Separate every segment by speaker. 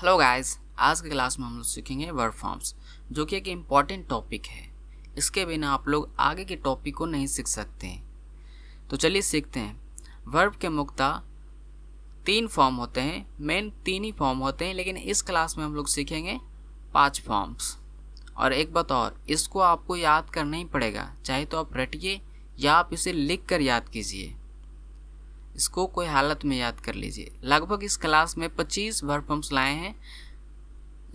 Speaker 1: Hello guys, आज की class में हम लोग सीखेंगे वर्ब फॉर्म्स, जो कि एक इम्पॉर्टेंट टॉपिक है। इसके बिना आप लोग आगे के टॉपिक को नहीं सीख सकते हैं। तो चलिए सीखते हैं। वर्ब के मुख्यतः 3 फॉर्म होते हैं, मेन 3 ही फॉर्म होते हैं, लेकिन इस क्लास में हम लोग सीखेंगे 5 फॉर्म्स। और एक बात और, इसको आपको याद करना ही पड़ेगा, चाहे तो आप रटिए या आप इसे लिख कर याद कीजिए। इसको कोई हालत में याद कर लीजिए। लगभग इस क्लास में 25 वर्ब फॉर्म्स लाए हैं,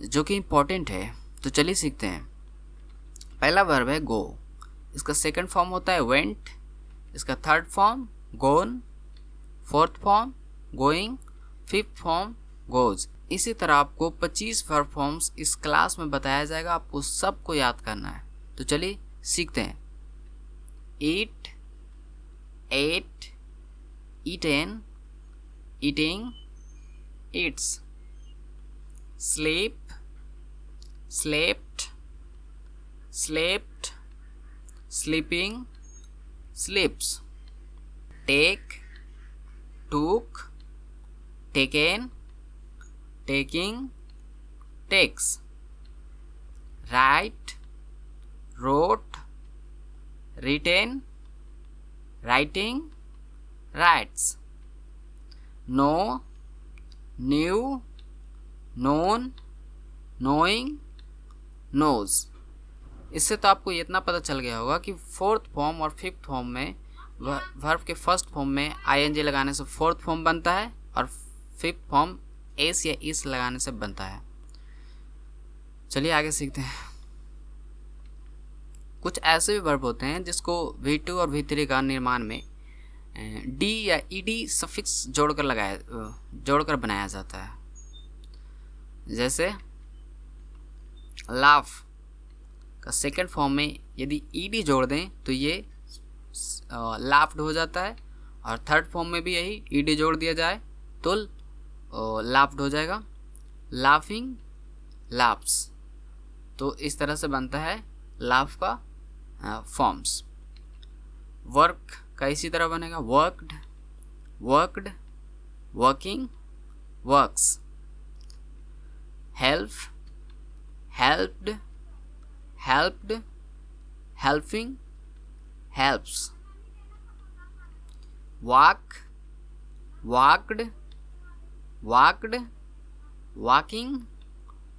Speaker 1: जो कि इम्पॉर्टेंट है। तो चलिए सीखते हैं। पहला वर्ब है गो। इसका सेकंड फॉर्म होता है वेंट। इसका third form gone, fourth form going, fifth form goes. इसी तरह आपको 25 वर्ब फॉर्म्स इस क्लास में बताया जाएगा, आपको सबको याद करना है। तो चलिए सीखते हैं। ईट, eight, eaten, eating, eats, sleep, slept, slept, sleeping, sleeps, take, took, taken, taking, takes, write, wrote, written, writing, writes, know, knew, known, knowing, knows। इससे तो आपको इतना पता चल गया होगा कि फोर्थ फॉर्म और फिफ्थ फॉर्म में वर्ब के फर्स्ट फॉर्म में आईएनजी लगाने से फोर्थ फॉर्म बनता है और फिफ्थ फॉर्म एस या इस लगाने से बनता है। चलिए आगे सीखते हैं। कुछ ऐसे भी वर्ब होते हैं जिसको V2 और V3 का निर्माण में डी या ईडी सफिक्स जोड़कर बनाया जाता है। जैसे लाफ का सेकंड फॉर्म में यदि ईडी जोड़ दें तो ये लाफ्ड हो जाता है, और थर्ड फॉर्म में भी यही ईडी जोड़ दिया जाए तो लाफ्ड हो जाएगा। Laughing, laughs. तो इस तरह से बनता है लाफ का फॉर्म्स। वर्क का इसी तरह बनेगा worked, worked, working, works. Help, helped, helped, helping, helps. Walk, walked, walked, walking,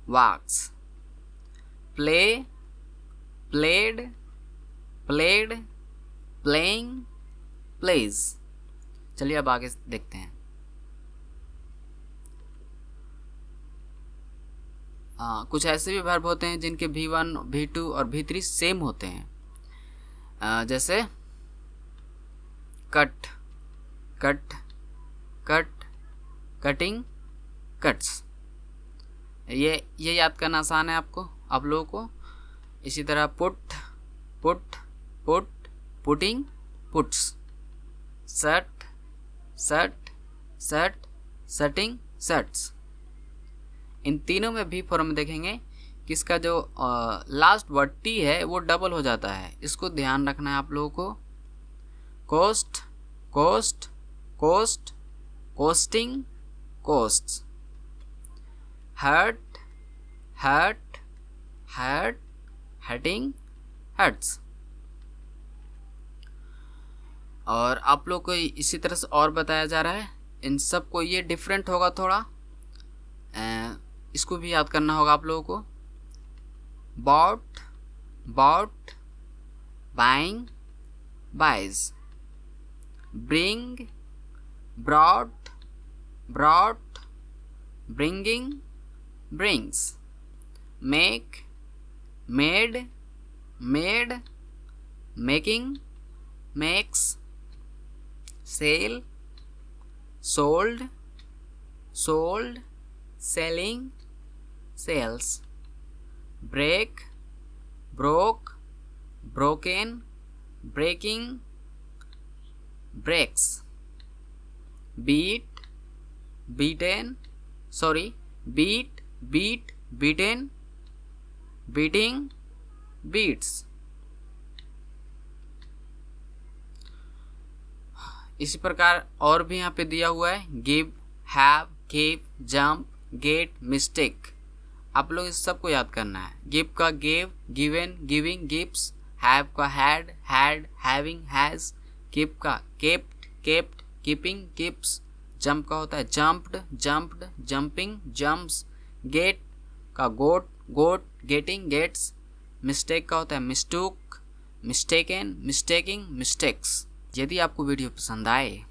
Speaker 1: walks. Play, played, played, playing, plays. चलिए अब आगे देखते हैं। कुछ ऐसे भी वर्ब होते हैं जिनके V1, V2 और V3 सेम होते हैं। जैसे cut, cut, cut, cutting, cuts. ये याद करना आसान है आप लोगों को। इसी तरह put, put, put, putting, puts. Shut, shut, shut, shutting, shuts. इन तीनों में भी फॉर्म देखेंगे कि इसका जो लास्ट वर्ड टी है वो डबल हो जाता है। इसको ध्यान रखना है आप लोगों को। Cost, cost, cost, costing, costs. Hurt, hurt, hurt, hurting, hurts. और आप लोग को इसी तरह से और बताया जा रहा है। इन सब को ये डिफरेंट होगा थोड़ा, इसको भी याद करना होगा आप लोगों को। Bought, bought, buying, buys. Bring, brought, brought, bringing, brings. Make, made, made, making, makes. Sell, sold, sold, selling, sales. Break, broke, broken, breaking, breaks. Beat, beaten, beat, beaten, beating, beats. इसी प्रकार और भी यहाँ पे दिया हुआ है give, have, keep, jump, get, mistake. आप लोग इस सबको याद करना है। गिव का gave, given, giving, gives. Have का had, had, having, has. Keep का kept, kept, keeping, keeps. Jump का होता है jumped, jumped, jumping, jumps. Get का got, got, getting, gets. Mistake का होता है मिस्टूक, मिस्टेकन, मिस्टेकिंग, मिस्टेक्स। यदि आपको वीडियो पसंद आए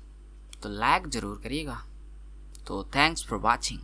Speaker 1: तो लाइक ज़रूर करिएगा। तो थैंक्स फॉर वॉचिंग।